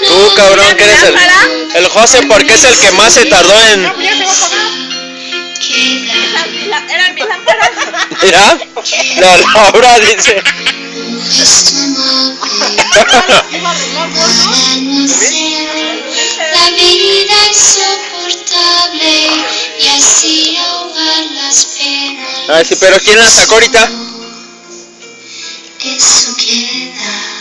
Tú, cabrón, que eres el José, porque es el que más se tardó en... Eran mis lámparas. ¿Mira? La Laura dice... La vida insoportable y así ahogar las penas. Ay, sí, pero ¿quién la sacó ahorita? Eso queda.